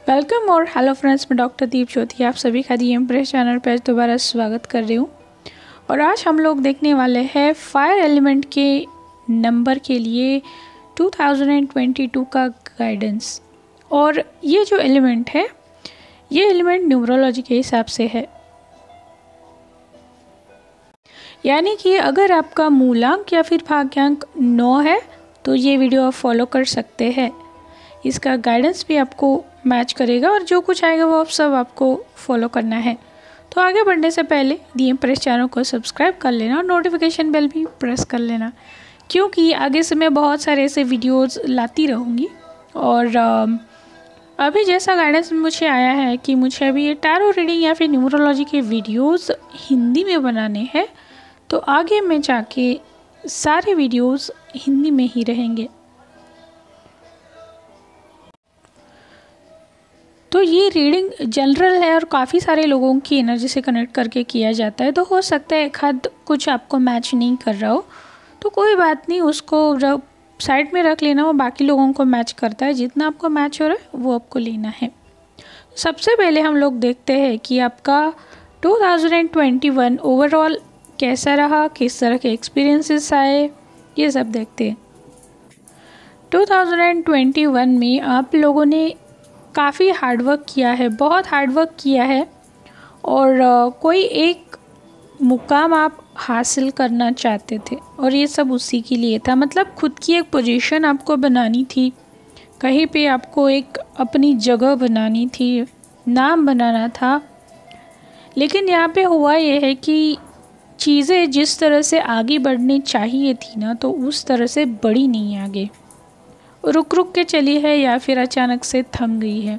Welcome और hello friends, मैं doctor दीप ज्योति आप सभी का दी इम्प्रेस चैनल पर दोबारा स्वागत कर रही हूँ। और आज हम लोग देखने वाले हैं फायर एलिमेंट के नंबर के लिए 2022 का गाइडेंस। और ये जो एलिमेंट है, ये एलिमेंट न्यूमरोलॉजी के हिसाब से है, यानी कि अगर आपका मूलांक या फिर भाग्यांक 9 है तो ये वीडियो आप फॉलो कर सकते हैं। इसका गाइडेंस भी आपको मैच करेगा और जो कुछ आएगा वो आप सब आपको फॉलो करना है। तो आगे बढ़ने से पहले दी इम्प्रेस चैनल को सब्सक्राइब कर लेना और नोटिफिकेशन बेल भी प्रेस कर लेना, क्योंकि आगे से मैं बहुत सारे ऐसे वीडियोस लाती रहूँगी। और अभी जैसा गाइडेंस मुझे आया है कि मुझे अभी ये टैरो रीडिंग या फिर न्यूमरोलॉजी के वीडियोस हिंदी में बनाने हैं, तो आगे में जाके सारे वीडियोस हिंदी में ही रहेंगे। तो ये रीडिंग जनरल है और काफ़ी सारे लोगों की एनर्जी से कनेक्ट करके किया जाता है, तो हो सकता है एक हद कुछ आपको मैच नहीं कर रहा हो, तो कोई बात नहीं, उसको साइड में रख लेना। वो बाकी लोगों को मैच करता है, जितना आपको मैच हो रहा है वो आपको लेना है। सबसे पहले हम लोग देखते हैं कि आपका 2021 ओवरऑल कैसा रहा, किस तरह के एक्सपीरियंसेस आए, ये सब देखते हैं। 2021 में आप लोगों ने काफ़ी हार्डवर्क किया है, बहुत हार्डवर्क किया है, और कोई एक मुकाम आप हासिल करना चाहते थे और ये सब उसी के लिए था। मतलब खुद की एक पोजीशन आपको बनानी थी, कहीं पे आपको एक अपनी जगह बनानी थी, नाम बनाना था। लेकिन यहाँ पे हुआ ये है कि चीज़ें जिस तरह से आगे बढ़नी चाहिए थी ना, तो उस तरह से बढ़ी नहीं आगे, रुक रुक के चली है या फिर अचानक से थम गई है,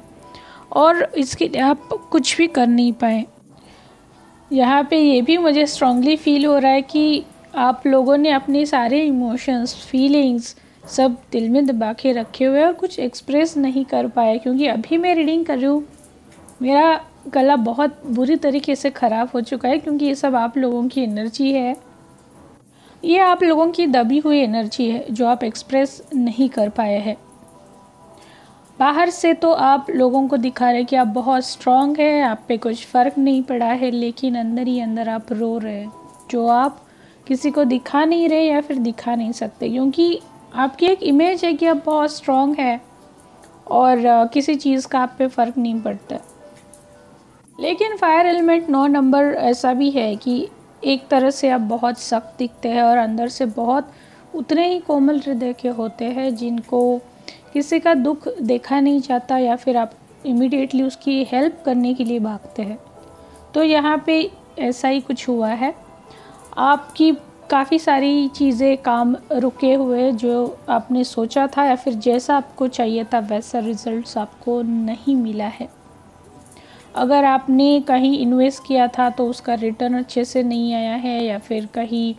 और इसके लिए आप कुछ भी कर नहीं पाए। यहाँ पे ये भी मुझे स्ट्रांगली फील हो रहा है कि आप लोगों ने अपने सारे इमोशंस, फीलिंग्स सब दिल में दबा के रखे हुए और कुछ एक्सप्रेस नहीं कर पाए। क्योंकि अभी मैं रीडिंग कर रही हूँ, मेरा गला बहुत बुरी तरीके से ख़राब हो चुका है, क्योंकि ये सब आप लोगों की एनर्जी है, ये आप लोगों की दबी हुई एनर्जी है जो आप एक्सप्रेस नहीं कर पाए हैं। बाहर से तो आप लोगों को दिखा रहे कि आप बहुत स्ट्रांग है, आप पे कुछ फ़र्क नहीं पड़ा है, लेकिन अंदर ही अंदर आप रो रहे हैं, जो आप किसी को दिखा नहीं रहे या फिर दिखा नहीं सकते, क्योंकि आपकी एक इमेज है कि आप बहुत स्ट्रांग है और किसी चीज़ का आप पे फ़र्क नहीं पड़ता। लेकिन फायर एलिमेंट 9 नंबर ऐसा भी है कि एक तरह से आप बहुत सख्त दिखते हैं और अंदर से बहुत उतने ही कोमल हृदय के होते हैं, जिनको किसी का दुख देखा नहीं जाता या फिर आप इमीडिएटली उसकी हेल्प करने के लिए भागते हैं। तो यहाँ पे ऐसा ही कुछ हुआ है, आपकी काफ़ी सारी चीज़ें, काम रुके हुए, जो आपने सोचा था या फिर जैसा आपको चाहिए था वैसा रिजल्ट्स आपको नहीं मिला है। अगर आपने कहीं इन्वेस्ट किया था तो उसका रिटर्न अच्छे से नहीं आया है, या फिर कहीं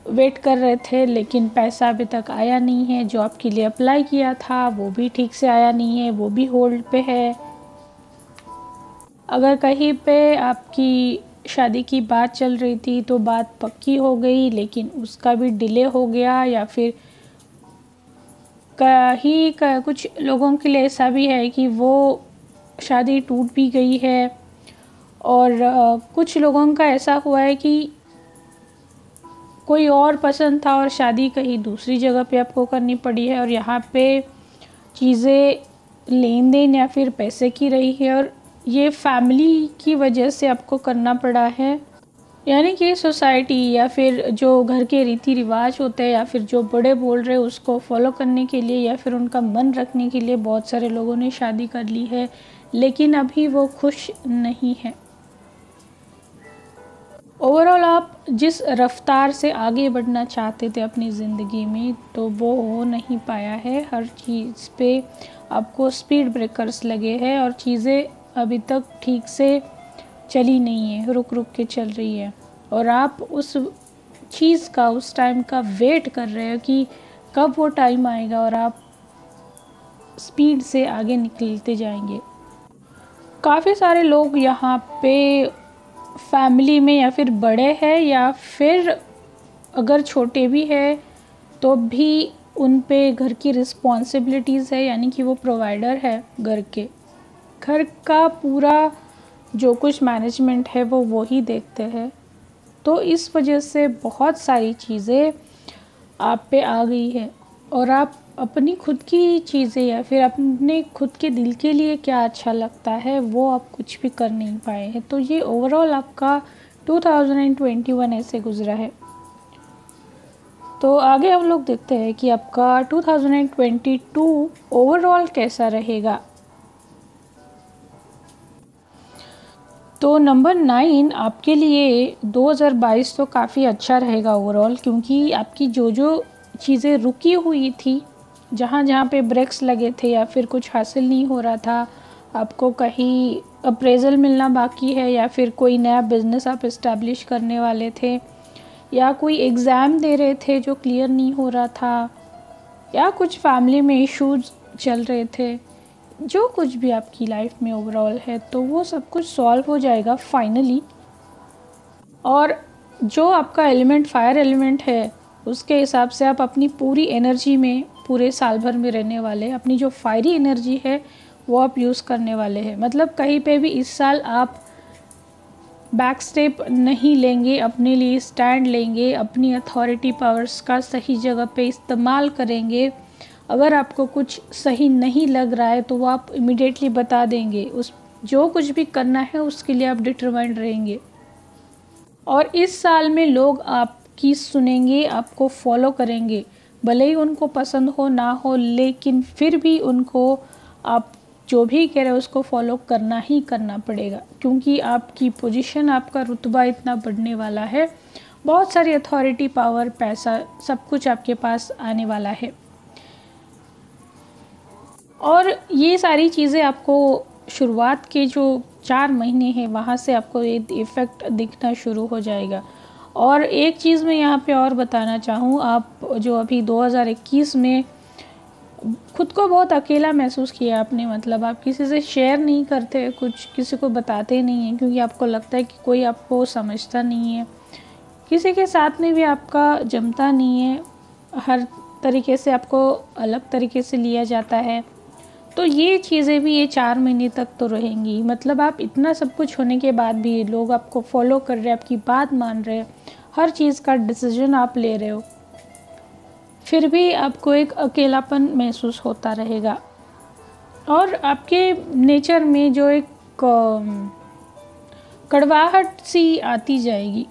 वेट कर रहे थे लेकिन पैसा अभी तक आया नहीं है, जो आपके लिए अप्लाई किया था वो भी ठीक से आया नहीं है, वो भी होल्ड पे है। अगर कहीं पे आपकी शादी की बात चल रही थी तो बात पक्की हो गई लेकिन उसका भी डिले हो गया, या फिर कुछ लोगों के लिए ऐसा भी है कि वो शादी टूट भी गई है। और कुछ लोगों का ऐसा हुआ है कि कोई और पसंद था और शादी कहीं दूसरी जगह पे आपको करनी पड़ी है, और यहाँ पे चीज़ें लेन देन या फिर पैसे की रही है, और ये फैमिली की वजह से आपको करना पड़ा है। यानी कि सोसाइटी या फिर जो घर के रीति रिवाज होते हैं या फिर जो बड़े बोल रहे हैं उसको फॉलो करने के लिए या फिर उनका मन रखने के लिए बहुत सारे लोगों ने शादी कर ली है, लेकिन अभी वो खुश नहीं है। ओवरऑल आप जिस रफ्तार से आगे बढ़ना चाहते थे अपनी ज़िंदगी में, तो वो हो नहीं पाया है। हर चीज़ पे आपको स्पीड ब्रेकर्स लगे हैं और चीज़ें अभी तक ठीक से चली नहीं है, रुक रुक के चल रही है, और आप उस चीज़ का, उस टाइम का वेट कर रहे हो कि कब वो टाइम आएगा और आप स्पीड से आगे निकलते जाएंगे। काफ़ी सारे लोग यहाँ पे फैमिली में या फिर बड़े हैं या फिर अगर छोटे भी हैं तो भी उन पे घर की रिस्पॉन्सिबिलिटीज़ है, यानी कि वो प्रोवाइडर है घर के, घर का पूरा जो कुछ मैनेजमेंट है वो ही देखते हैं। तो इस वजह से बहुत सारी चीज़ें आप पे आ गई है और आप अपनी खुद की चीज़ें या फिर अपने खुद के दिल के लिए क्या अच्छा लगता है वो आप कुछ भी कर नहीं पाए हैं। तो ये ओवरऑल आपका 2021 ऐसे गुजरा है। तो आगे हम लोग देखते हैं कि आपका 2022 ओवरऑल कैसा रहेगा। तो नंबर 9 आपके लिए 2022 तो काफ़ी अच्छा रहेगा ओवरऑल, क्योंकि आपकी जो चीज़ें रुकी हुई थी, जहाँ जहाँ पे ब्रेक्स लगे थे या फिर कुछ हासिल नहीं हो रहा था, आपको कहीं अप्रेज़ल मिलना बाकी है या फिर कोई नया बिज़नेस आप इस्टेब्लिश करने वाले थे या कोई एग्ज़ाम दे रहे थे जो क्लियर नहीं हो रहा था या कुछ फैमिली में इश्यूज चल रहे थे, जो कुछ भी आपकी लाइफ में ओवरऑल है तो वो सब कुछ सॉल्व हो जाएगा फाइनली। और जो आपका एलिमेंट फायर एलिमेंट है उसके हिसाब से आप अपनी पूरी एनर्जी में पूरे साल भर में रहने वाले, अपनी जो फायरी एनर्जी है वो आप यूज़ करने वाले हैं। मतलब कहीं पे भी इस साल आप बैक स्टेप नहीं लेंगे, अपने लिए स्टैंड लेंगे, अपनी अथॉरिटी पावर्स का सही जगह पे इस्तेमाल करेंगे। अगर आपको कुछ सही नहीं लग रहा है तो वो आप इमिडिएटली बता देंगे, उस जो कुछ भी करना है उसके लिए आप डिटरमाइंड रहेंगे। और इस साल में लोग आपकी सुनेंगे, आपको फॉलो करेंगे, भले ही उनको पसंद हो ना हो, लेकिन फिर भी उनको आप जो भी कह रहे हो उसको फॉलो करना ही करना पड़ेगा, क्योंकि आपकी पोजीशन, आपका रुतबा इतना बढ़ने वाला है, बहुत सारी अथॉरिटी, पावर, पैसा, सब कुछ आपके पास आने वाला है। और ये सारी चीज़ें आपको शुरुआत के जो 4 महीने हैं वहाँ से आपको ये इफ़ेक्ट दिखना शुरू हो जाएगा। और एक चीज़ मैं यहाँ पे और बताना चाहूँ, आप जो अभी 2021 में खुद को बहुत अकेला महसूस किया आपने, मतलब आप किसी से शेयर नहीं करते, कुछ किसी को बताते नहीं हैं, क्योंकि आपको लगता है कि कोई आपको समझता नहीं है, किसी के साथ में भी आपका जमता नहीं है, हर तरीके से आपको अलग तरीके से लिया जाता है। तो ये चीज़ें भी ये 4 महीने तक तो रहेंगी। मतलब आप इतना सब कुछ होने के बाद भी लोग आपको फॉलो कर रहे हैं, आपकी बात मान रहे हैं, हर चीज़ का डिसीजन आप ले रहे हो, फिर भी आपको एक अकेलापन महसूस होता रहेगा। और आपके नेचर में जो एक कड़वाहट सी आती जाएगी,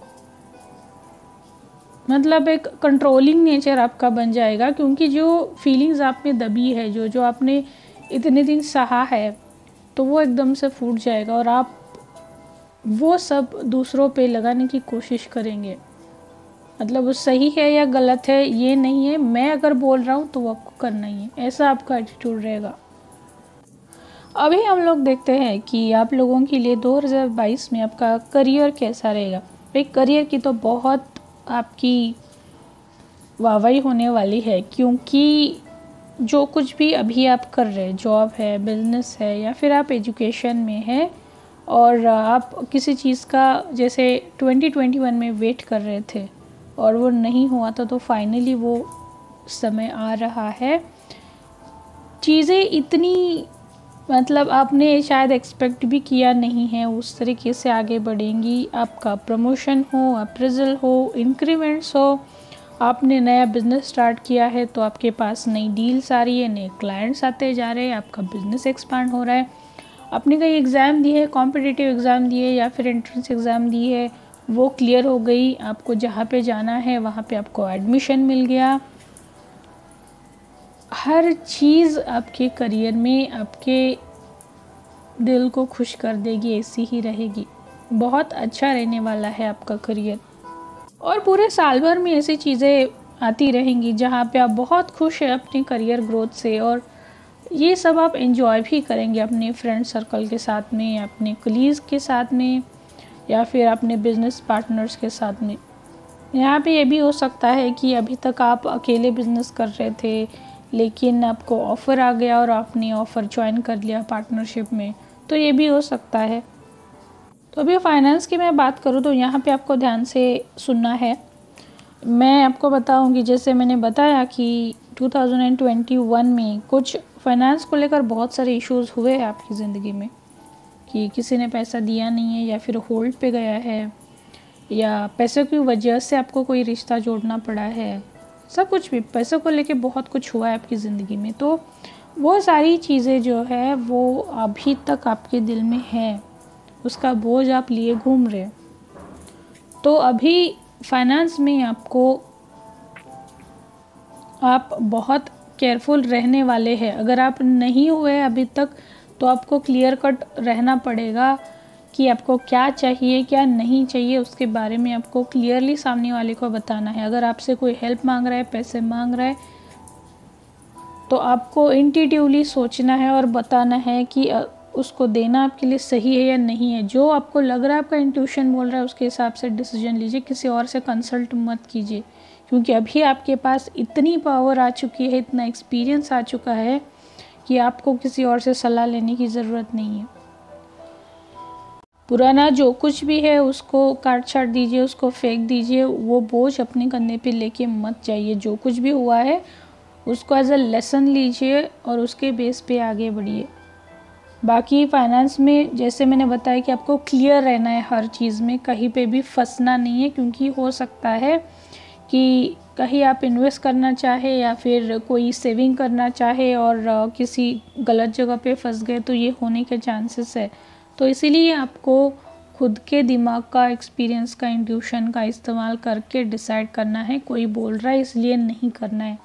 मतलब एक कंट्रोलिंग नेचर आपका बन जाएगा, क्योंकि जो फीलिंग्स आप में दबी है, जो आपने इतने दिन सहा है, तो वो एकदम से फूट जाएगा और आप वो सब दूसरों पे लगाने की कोशिश करेंगे। मतलब वो सही है या गलत है ये नहीं है, मैं अगर बोल रहा हूँ तो वो आपको करना ही है, ऐसा आपका एटीट्यूड रहेगा। अभी हम लोग देखते हैं कि आप लोगों के लिए 2022 में आपका करियर कैसा रहेगा। भाई करियर की तो बहुत आपकी वाहवाही होने वाली है, क्योंकि जो कुछ भी अभी आप कर रहे हैं, जॉब है, बिजनेस है या फिर आप एजुकेशन में है और आप किसी चीज़ का जैसे 2021 में वेट कर रहे थे और वो नहीं हुआ था, तो फाइनली वो समय आ रहा है। चीज़ें इतनी, मतलब आपने शायद एक्सपेक्ट भी किया नहीं है उस तरीके से आगे बढ़ेंगी। आपका प्रमोशन हो, अप्रेजल हो, इंक्रीमेंट्स हो, आपने नया बिज़नेस स्टार्ट किया है तो आपके पास नई डील्स आ रही है, नए क्लाइंट्स आते जा रहे हैं, आपका बिज़नेस एक्सपांड हो रहा है। आपने कहीं एग्ज़ाम दी है, कॉम्पिटिटिव एग्ज़ाम दी है या फिर एंट्रेंस एग्ज़ाम दी है, वो क्लियर हो गई, आपको जहाँ पे जाना है वहाँ पे आपको एडमिशन मिल गया। हर चीज़ आपके करियर में आपके दिल को खुश कर देगी, ऐसी ही रहेगी। बहुत अच्छा रहने वाला है आपका करियर और पूरे साल भर में ऐसी चीज़ें आती रहेंगी जहाँ पे आप बहुत खुश हैं अपने करियर ग्रोथ से, और ये सब आप एंजॉय भी करेंगे अपने फ्रेंड सर्कल के साथ में, अपने कलीग्स के साथ में या फिर अपने बिजनेस पार्टनर्स के साथ में। यहाँ पे ये भी हो सकता है कि अभी तक आप अकेले बिजनेस कर रहे थे, लेकिन आपको ऑफ़र आ गया और आपने ऑफ़र ज्वाइन कर लिया पार्टनरशिप में, तो ये भी हो सकता है। तो अभी फाइनेंस की मैं बात करूँ तो यहाँ पे आपको ध्यान से सुनना है। मैं आपको बताऊँगी, जैसे मैंने बताया कि 2021 में कुछ फाइनेंस को लेकर बहुत सारे इश्यूज़ हुए हैं आपकी ज़िंदगी में, कि किसी ने पैसा दिया नहीं है या फिर होल्ड पे गया है या पैसों की वजह से आपको कोई रिश्ता जोड़ना पड़ा है, सब कुछ भी पैसों को लेके बहुत कुछ हुआ है आपकी ज़िंदगी में, तो वो सारी चीज़ें जो है वो अभी तक आपके दिल में है, उसका बोझ आप लिए घूम रहे। तो अभी फाइनेंस में आप बहुत केयरफुल रहने वाले हैं। अगर आप नहीं हुए अभी तक तो आपको क्लियर कट रहना पड़ेगा कि आपको क्या चाहिए क्या नहीं चाहिए, उसके बारे में आपको क्लियरली सामने वाले को बताना है। अगर आपसे कोई हेल्प मांग रहा है, पैसे मांग रहा है, तो आपको इंट्यूटिवली सोचना है और बताना है कि उसको देना आपके लिए सही है या नहीं है। जो आपको लग रहा है, आपका इंट्यूशन बोल रहा है, उसके हिसाब से डिसीजन लीजिए, किसी और से कंसल्ट मत कीजिए, क्योंकि अभी आपके पास इतनी पावर आ चुकी है, इतना एक्सपीरियंस आ चुका है कि आपको किसी और से सलाह लेने की ज़रूरत नहीं है। पुराना जो कुछ भी है उसको काट छाट दीजिए, उसको फेंक दीजिए, वो बोझ अपने कंधे पे लेके मत जाइए। जो कुछ भी हुआ है उसको एज अ लेसन लीजिए और उसके बेस पे आगे बढ़िए। बाकी फाइनेंस में जैसे मैंने बताया कि आपको क्लियर रहना है हर चीज़ में, कहीं पे भी फंसना नहीं है, क्योंकि हो सकता है कि कहीं आप इन्वेस्ट करना चाहे या फिर कोई सेविंग करना चाहे और किसी गलत जगह पे फंस गए, तो ये होने के चांसेस है। तो इसीलिए आपको खुद के दिमाग का, एक्सपीरियंस का, इंट्यूशन का इस्तेमाल करके डिसाइड करना है। कोई बोल रहा है इसलिए नहीं करना है।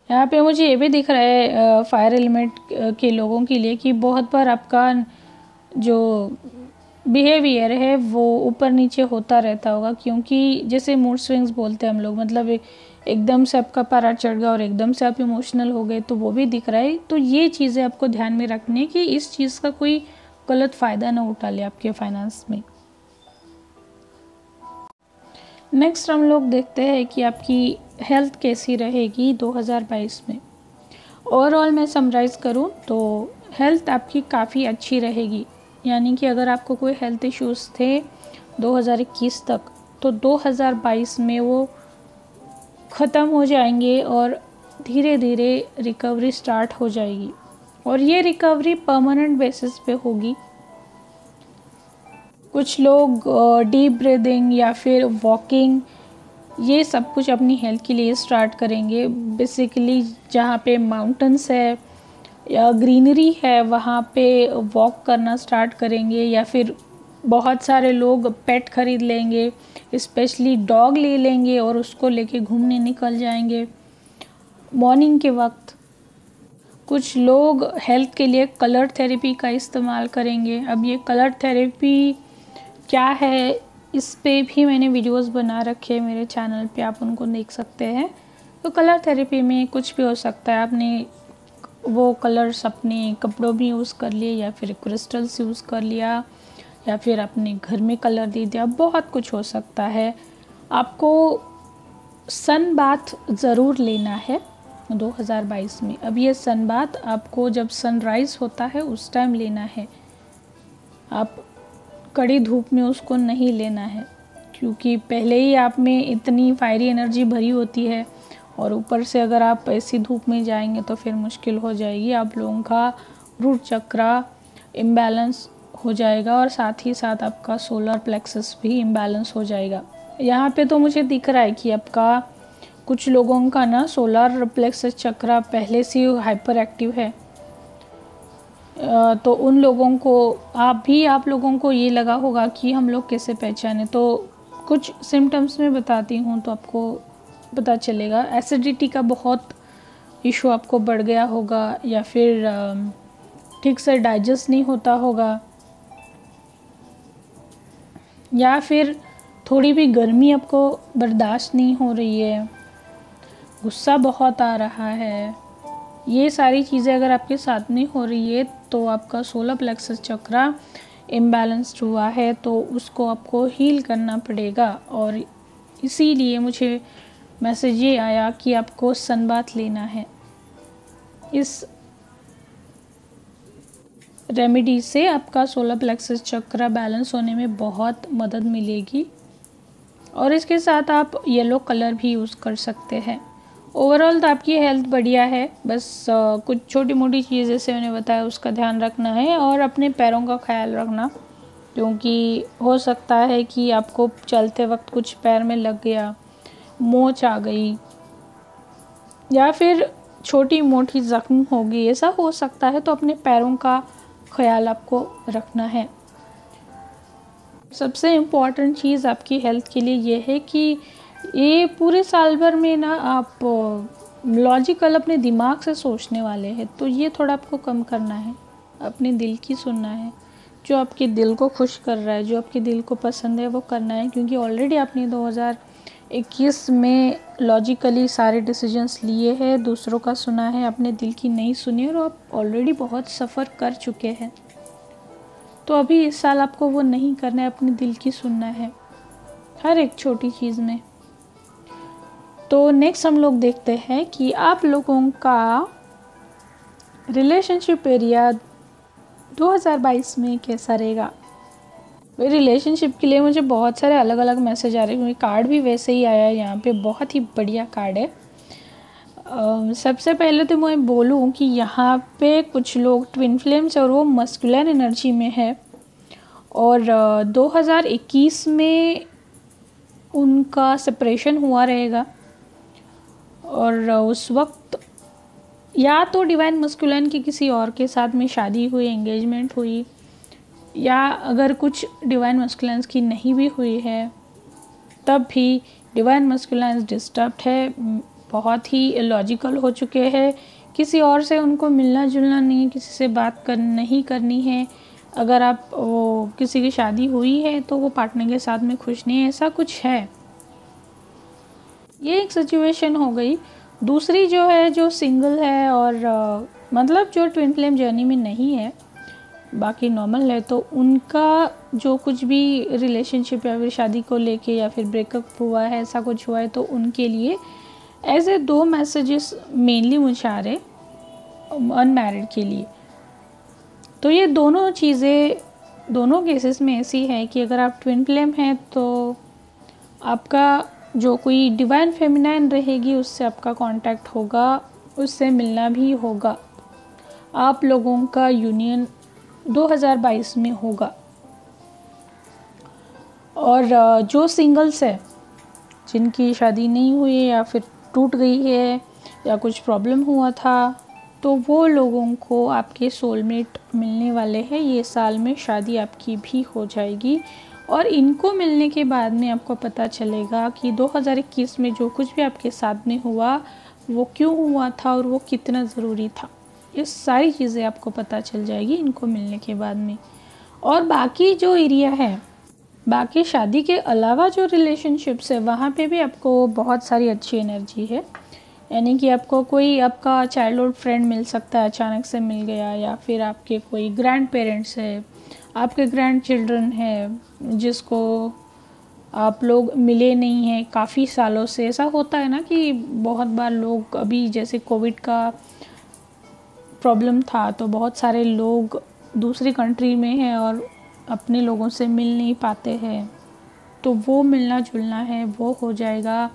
यहाँ पे मुझे ये भी दिख रहा है फायर एलिमेंट के लोगों के लिए कि बहुत बार आपका जो बिहेवियर है वो ऊपर नीचे होता रहता होगा, क्योंकि जैसे मूड स्विंग्स बोलते हैं हम लोग, मतलब एकदम से आपका पारा चढ़ गया और एकदम से आप इमोशनल हो गए, तो वो भी दिख रहा है। तो ये चीज़ें आपको ध्यान में रखनी है कि इस चीज़ का कोई गलत फ़ायदा ना उठा ले आपके फाइनेंस में। नेक्स्ट हम लोग देखते हैं कि आपकी हेल्थ कैसी रहेगी 2022 में। ओवरऑल मैं समराइज़ करूं तो हेल्थ आपकी काफ़ी अच्छी रहेगी, यानी कि अगर आपको कोई हेल्थ इश्यूज़ थे 2021 तक, तो 2022 में वो ख़त्म हो जाएंगे और धीरे धीरे रिकवरी स्टार्ट हो जाएगी, और ये रिकवरी परमानेंट बेसिस पे होगी। कुछ लोग डीप ब्रीदिंग या फिर वॉकिंग, ये सब कुछ अपनी हेल्थ के लिए स्टार्ट करेंगे। बेसिकली जहाँ पे माउंटेन्स है या ग्रीनरी है वहाँ पे वॉक करना स्टार्ट करेंगे, या फिर बहुत सारे लोग पेट खरीद लेंगे, स्पेशली डॉग ले लेंगे और उसको लेके घूमने निकल जाएंगे मॉर्निंग के वक्त। कुछ लोग हेल्थ के लिए कलर थेरेपी का इस्तेमाल करेंगे। अब ये कलर थेरेपी क्या है, इस पे भी मैंने वीडियोस बना रखे हैं मेरे चैनल पे, आप उनको देख सकते हैं। तो कलर थेरेपी में कुछ भी हो सकता है, आपने वो कलर्स अपने कपड़ों में यूज़ कर लिए या फिर क्रिस्टल्स यूज़ कर लिया या फिर अपने घर में कलर दे दिया, बहुत कुछ हो सकता है। आपको सन बाथ ज़रूर लेना है 2022 में। अब ये सन बाथ आपको जब सनराइज़ होता है उस टाइम लेना है, आप कड़ी धूप में उसको नहीं लेना है, क्योंकि पहले ही आप में इतनी फायरी एनर्जी भरी होती है और ऊपर से अगर आप ऐसी धूप में जाएंगे तो फिर मुश्किल हो जाएगी। आप लोगों का रूट चक्रा इम्बैलेंस हो जाएगा और साथ ही साथ आपका सोलर प्लेक्सस भी इम्बैलेंस हो जाएगा। यहाँ पे तो मुझे दिख रहा है कि आपका कुछ लोगों का ना सोलर प्लेक्सस चक्रा पहले से हाइपर एक्टिव है, तो उन लोगों को आप लोगों को ये लगा होगा कि हम लोग कैसे पहचाने। तो कुछ सिम्टम्स में बताती हूँ तो आपको पता चलेगा। एसिडिटी का बहुत इशू आपको बढ़ गया होगा, या फिर ठीक से डाइजेस्ट नहीं होता होगा, या फिर थोड़ी भी गर्मी आपको बर्दाश्त नहीं हो रही है, गुस्सा बहुत आ रहा है। ये सारी चीज़ें अगर आपके साथ में हो रही है तो आपका सोलर प्लेक्सस चक्रा इम्बैलेंस्ड हुआ है, तो उसको आपको हील करना पड़ेगा। और इसीलिए मुझे मैसेज ये आया कि आपको सनबाथ लेना है। इस रेमेडी से आपका सोलर प्लेक्सस चक्रा बैलेंस होने में बहुत मदद मिलेगी। और इसके साथ आप येलो कलर भी यूज़ कर सकते हैं। ओवरऑल तो आपकी हेल्थ बढ़िया है, बस कुछ छोटी मोटी चीज़ जैसे मैंने बताया उसका ध्यान रखना है और अपने पैरों का ख्याल रखना, क्योंकि हो सकता है कि आपको चलते वक्त कुछ पैर में लग गया, मोच आ गई या फिर छोटी मोटी ज़ख्म हो गई, ऐसा हो सकता है। तो अपने पैरों का ख्याल आपको रखना है। सबसे इम्पॉर्टेंट चीज़ आपकी हेल्थ के लिए ये है कि ये पूरे साल भर में ना आप लॉजिकल अपने दिमाग से सोचने वाले हैं, तो ये थोड़ा आपको कम करना है, अपने दिल की सुनना है, जो आपके दिल को खुश कर रहा है, जो आपके दिल को पसंद है वो करना है। क्योंकि ऑलरेडी आपने 2021 में लॉजिकली सारे डिसीजंस लिए हैं, दूसरों का सुना है, अपने दिल की नहीं सुनी और आप ऑलरेडी बहुत सफ़र कर चुके हैं। तो अभी इस साल आपको वो नहीं करना है, अपने दिल की सुनना है हर एक छोटी चीज़ में। तो नेक्स्ट हम लोग देखते हैं कि आप लोगों का रिलेशनशिप एरिया 2022 में कैसा रहेगा। रिलेशनशिप के लिए मुझे बहुत सारे अलग अलग मैसेज आ रहे हैं, क्योंकि कार्ड भी वैसे ही आया है यहाँ पे, बहुत ही बढ़िया कार्ड है। सबसे पहले तो मैं बोलूँ कि यहाँ पे कुछ लोग ट्विन फ्लेम्स और वो मस्कुलिन एनर्जी में है और 2021 में उनका सेपरेशन हुआ रहेगा और उस वक्त या तो डिवाइन मस्कुलिन की किसी और के साथ में शादी हुई, एंगेजमेंट हुई, या अगर कुछ डिवाइन मस्कुलिन्स की नहीं भी हुई है तब भी डिवाइन मस्कुलिन्स डिस्टर्ब्ड है, बहुत ही लॉजिकल हो चुके हैं, किसी और से उनको मिलना जुलना नहीं है, किसी से बात नहीं करनी है। अगर आप वो किसी की शादी हुई है तो वो पार्टनर के साथ में खुश नहीं है, ऐसा कुछ है। ये एक सिचुएशन हो गई। दूसरी जो है, जो सिंगल है और मतलब जो ट्विन फ्लेम जर्नी में नहीं है, बाकी नॉर्मल है, तो उनका जो कुछ भी रिलेशनशिप या फिर शादी को लेके या फिर ब्रेकअप हुआ है, ऐसा कुछ हुआ है, तो उनके लिए ऐसे 2 मैसेजेस मेनली मुझे आ रहे अनमैरिड के लिए। तो ये दोनों चीज़ें दोनों केसेस में ऐसी है कि अगर आप ट्विन फ्लेम हैं तो आपका जो कोई डिवाइन फेमिनाइन रहेगी उससे आपका कांटेक्ट होगा, उससे मिलना भी होगा, आप लोगों का यूनियन 2022 में होगा। और जो सिंगल्स है, जिनकी शादी नहीं हुई है या फिर टूट गई है या कुछ प्रॉब्लम हुआ था, तो वो लोगों को आपके सोलमेट मिलने वाले हैं। ये साल में शादी आपकी भी हो जाएगी और इनको मिलने के बाद में आपको पता चलेगा कि 2021 में जो कुछ भी आपके साथ में हुआ वो क्यों हुआ था और वो कितना ज़रूरी था। ये सारी चीज़ें आपको पता चल जाएगी इनको मिलने के बाद में। और बाकी जो एरिया है, बाकी शादी के अलावा जो रिलेशनशिप्स है, वहाँ पे भी आपको बहुत सारी अच्छी एनर्जी है। यानी कि आपको कोई आपका चाइल्डहुड फ्रेंड मिल सकता है, अचानक से मिल गया, या फिर आपके कोई ग्रैंड पेरेंट्स है, आपके ग्रैंड चिल्ड्रन है जिसको आप लोग मिले नहीं हैं काफ़ी सालों से। ऐसा होता है ना कि बहुत बार लोग, अभी जैसे कोविड का प्रॉब्लम था तो बहुत सारे लोग दूसरी कंट्री में हैं और अपने लोगों से मिल नहीं पाते हैं, तो वो मिलना जुलना है वो हो जाएगा,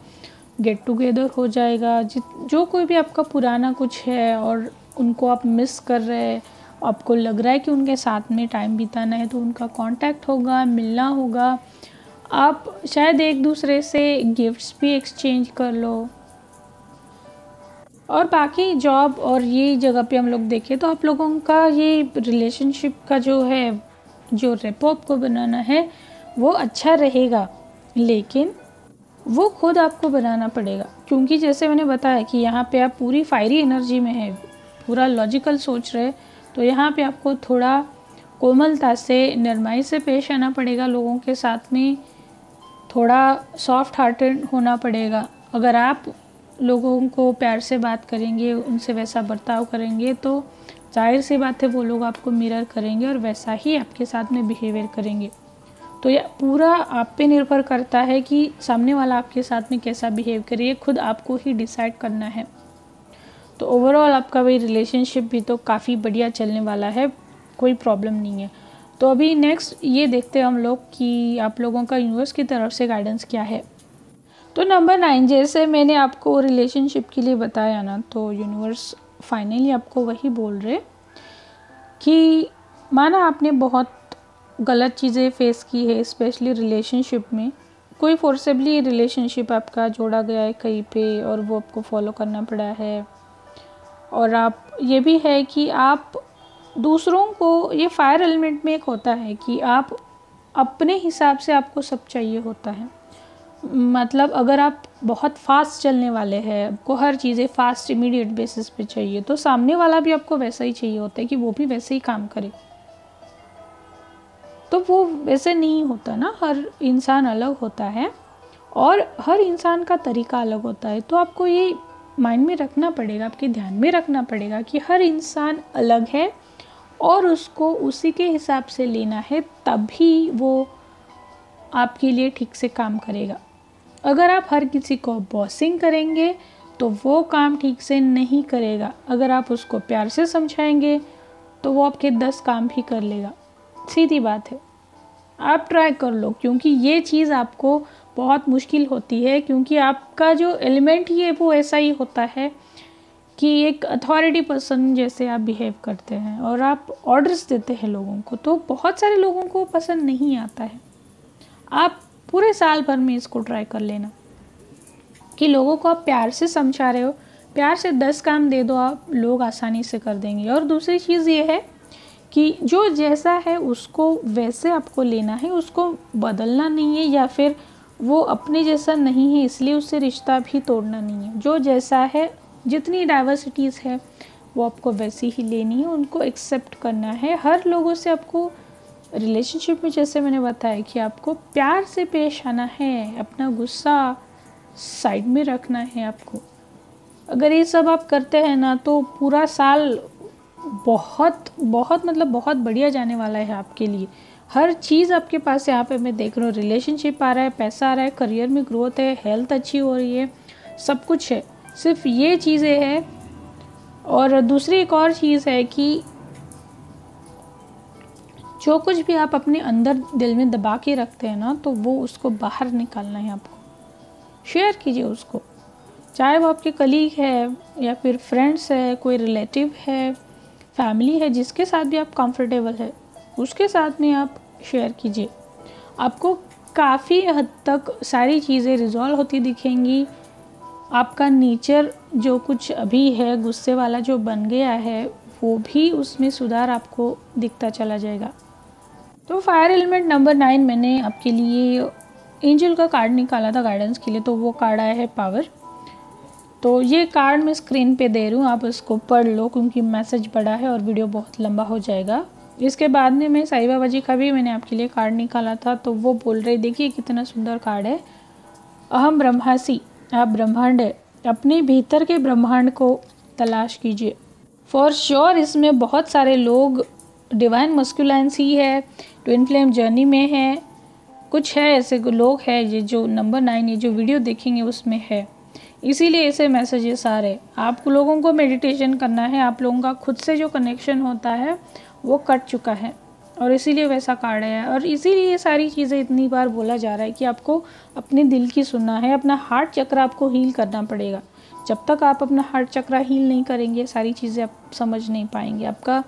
गेट टुगेदर हो जाएगा। जो कोई भी आपका पुराना कुछ है और उनको आप मिस कर रहे हैं, आपको लग रहा है कि उनके साथ में टाइम बिताना है, तो उनका कांटेक्ट होगा, मिलना होगा। आप शायद एक दूसरे से गिफ्ट्स भी एक्सचेंज कर लो। और बाकी जॉब और ये जगह पे हम लोग देखें तो आप लोगों का ये रिलेशनशिप का जो है, जो रेपो आपको बनाना है वो अच्छा रहेगा, लेकिन वो खुद आपको बनाना पड़ेगा। क्योंकि जैसे मैंने बताया कि यहाँ पे आप पूरी फायरी एनर्जी में है, पूरा लॉजिकल सोच रहे, तो यहाँ पे आपको थोड़ा कोमलता से, नरमाई से पेश आना पड़ेगा लोगों के साथ में, थोड़ा सॉफ्ट हार्टेड होना पड़ेगा। अगर आप लोगों को प्यार से बात करेंगे, उनसे वैसा बर्ताव करेंगे, तो जाहिर सी बात है वो लोग आपको मिरर करेंगे और वैसा ही आपके साथ में बिहेवियर करेंगे। तो यह पूरा आप पे निर्भर करता है कि सामने वाला आपके साथ में कैसा बिहेव करे, खुद आपको ही डिसाइड करना है। तो ओवरऑल आपका वही रिलेशनशिप भी तो काफ़ी बढ़िया चलने वाला है, कोई प्रॉब्लम नहीं है। तो अभी नेक्स्ट ये देखते हैं हम लोग कि आप लोगों का यूनिवर्स की तरफ से गाइडेंस क्या है। तो नंबर 9, जैसे मैंने आपको रिलेशनशिप के लिए बताया ना, तो यूनिवर्स फाइनली आपको वही बोल रहे कि माना आपने बहुत गलत चीज़ें फेस की है, स्पेशली रिलेशनशिप में कोई फोर्सेबली रिलेशनशिप आपका जोड़ा गया है कहीं पे और वो आपको फॉलो करना पड़ा है। और आप ये भी है कि आप दूसरों को, ये फायर एलिमेंट में एक होता है कि आप अपने हिसाब से आपको सब चाहिए होता है। मतलब अगर आप बहुत फास्ट चलने वाले हैं, आपको हर चीज़ें फास्ट इमीडिएट बेसिस पे चाहिए, तो सामने वाला भी आपको वैसा ही चाहिए होता है कि वो भी वैसे ही काम करे। तो वो वैसे नहीं होता ना, हर इंसान अलग होता है और हर इंसान का तरीका अलग होता है। तो आपको ये माइंड में रखना पड़ेगा, आपके ध्यान में रखना पड़ेगा कि हर इंसान अलग है और उसको उसी के हिसाब से लेना है, तभी वो आपके लिए ठीक से काम करेगा। अगर आप हर किसी को बॉसिंग करेंगे तो वो काम ठीक से नहीं करेगा। अगर आप उसको प्यार से समझाएंगे तो वो आपके 10 काम भी कर लेगा। सीधी बात है, आप ट्राई कर लो, क्योंकि ये चीज़ आपको बहुत मुश्किल होती है, क्योंकि आपका जो एलिमेंट ही है वो ऐसा ही होता है कि एक अथॉरिटी पर्सन जैसे आप बिहेव करते हैं और आप ऑर्डर्स देते हैं लोगों को, तो बहुत सारे लोगों को पसंद नहीं आता है। आप पूरे साल भर में इसको ट्राई कर लेना कि लोगों को आप प्यार से समझा रहे हो, प्यार से 10 काम दे दो, आप लोग आसानी से कर देंगे। और दूसरी चीज़ ये है कि जो जैसा है उसको वैसे आपको लेना है, उसको बदलना नहीं है, या फिर वो अपने जैसा नहीं है इसलिए उससे रिश्ता भी तोड़ना नहीं है। जो जैसा है, जितनी डाइवर्सिटीज़ है वो आपको वैसी ही लेनी है, उनको एक्सेप्ट करना है। हर लोगों से आपको रिलेशनशिप में, जैसे मैंने बताया, कि आपको प्यार से पेश आना है, अपना गुस्सा साइड में रखना है आपको। अगर ये सब आप करते हैं ना, तो पूरा साल बहुत बहुत मतलब बहुत बढ़िया जाने वाला है आपके लिए। हर चीज़ आपके पास यहाँ पे मैं देख रहा हूँ, रिलेशनशिप आ रहा है, पैसा आ रहा है, करियर में ग्रोथ है, हेल्थ अच्छी हो रही है, सब कुछ है। सिर्फ ये चीज़ें हैं। और दूसरी एक और चीज़ है कि जो कुछ भी आप अपने अंदर दिल में दबा के रखते हैं ना, तो वो उसको बाहर निकालना है आपको। शेयर कीजिए उसको, चाहे वो आपके कलीग है या फिर फ्रेंड्स है, कोई रिलेटिव है, फैमिली है, जिसके साथ भी आप कंफर्टेबल है उसके साथ में आप शेयर कीजिए। आपको काफ़ी हद तक सारी चीज़ें रिजॉल्व होती दिखेंगी। आपका नेचर जो कुछ अभी है, गुस्से वाला जो बन गया है, वो भी उसमें सुधार आपको दिखता चला जाएगा। तो फायर एलिमेंट नंबर 9 मैंने आपके लिए एंजल का कार्ड निकाला था गाइडेंस के लिए, तो वो कार्ड आया है पावर। तो ये कार्ड मैं स्क्रीन पे दे रही हूँ, आप इसको पढ़ लो क्योंकि मैसेज बड़ा है और वीडियो बहुत लंबा हो जाएगा। इसके बाद में मैं साईं बाबा जी का भी मैंने आपके लिए कार्ड निकाला था, तो वो बोल रहे, देखिए कितना सुंदर कार्ड है। अहम ब्रह्मासी, आप ब्रह्मांड है, अपने भीतर के ब्रह्मांड को तलाश कीजिए। फॉर श्योर इसमें बहुत सारे लोग डिवाइन मस्कुलेंसी है, ट्विन फ्लेम जर्नी में है, कुछ है ऐसे लोग हैं, ये जो नंबर 9 ये जो वीडियो देखेंगे उसमें है, इसीलिए ऐसे मैसेजेस आ रहे। आप लोगों को मेडिटेशन करना है, आप लोगों का खुद से जो कनेक्शन होता है वो कट चुका है और इसीलिए वैसा कार्ड है। और इसीलिए ये सारी चीज़ें इतनी बार बोला जा रहा है कि आपको अपने दिल की सुनना है, अपना हार्ट चक्र आपको हील करना पड़ेगा। जब तक आप अपना हार्ट चक्र हील नहीं करेंगे, सारी चीज़ें आप समझ नहीं पाएंगे। आपका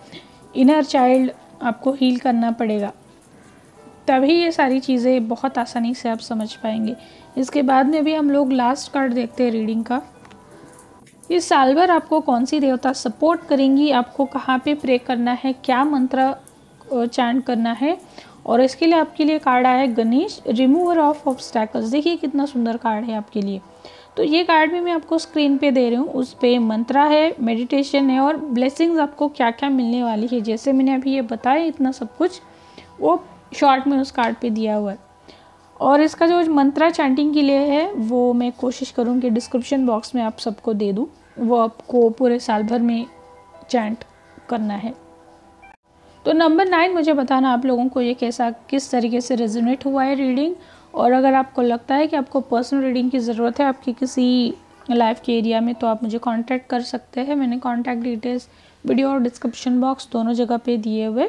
इनर चाइल्ड आपको हील करना पड़ेगा, तभी ये सारी चीज़ें बहुत आसानी से आप समझ पाएंगे। इसके बाद में भी हम लोग लास्ट कार्ड देखते हैं रीडिंग का। इस साल भर आपको कौन सी देवता सपोर्ट करेंगी, आपको कहाँ पे प्रे करना है, क्या मंत्र चैंट करना है। और इसके लिए आपके लिए कार्ड आया है गणेश, रिमूवर ऑफ ऑब्स्टैकल्स। देखिए कितना सुंदर कार्ड है आपके लिए। तो ये कार्ड भी मैं आपको स्क्रीन पे दे रही हूँ, उस पर मंत्रा है, मेडिटेशन है और ब्लेसिंग्स आपको क्या क्या मिलने वाली है। जैसे मैंने अभी ये बताया, इतना सब कुछ वो शॉर्ट में उस कार्ड पे दिया हुआ है। और इसका जो मंत्रा चैंटिंग के लिए है वो मैं कोशिश करूँ कि डिस्क्रिप्शन बॉक्स में आप सबको दे दूँ, वो आपको पूरे साल भर में चैंट करना है। तो नंबर 9 मुझे बताना आप लोगों को ये कैसा, किस तरीके से रेजोनेट हुआ है रीडिंग। और अगर आपको लगता है कि आपको पर्सनल रीडिंग की ज़रूरत है आपकी किसी लाइफ के एरिया में, तो आप मुझे कांटेक्ट कर सकते हैं। मैंने कांटेक्ट डिटेल्स वीडियो और डिस्क्रिप्शन बॉक्स दोनों जगह पे दिए हुए।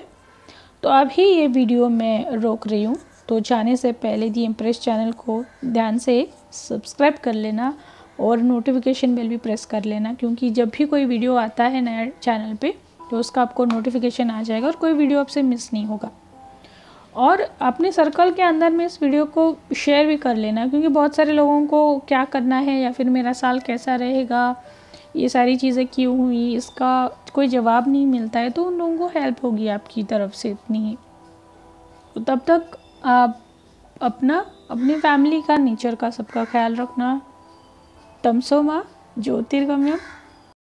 तो अभी ये वीडियो मैं रोक रही हूँ, तो जाने से पहले दी इम्प्रेस चैनल को ध्यान से सब्सक्राइब कर लेना और नोटिफिकेशन बेल भी प्रेस कर लेना, क्योंकि जब भी कोई वीडियो आता है नया चैनल पे तो उसका आपको नोटिफिकेशन आ जाएगा और कोई वीडियो आपसे मिस नहीं होगा। और अपने सर्कल के अंदर में इस वीडियो को शेयर भी कर लेना, क्योंकि बहुत सारे लोगों को क्या करना है या फिर मेरा साल कैसा रहेगा, ये सारी चीज़ें क्यों हुई, इसका कोई जवाब नहीं मिलता है, तो उन लोगों को हेल्प होगी आपकी तरफ से इतनी ही। तो तब तक आप अपनी फैमिली का, नेचर का, सबका ख्याल रखना। तमसो माँ ज्योतिर्गमयम्।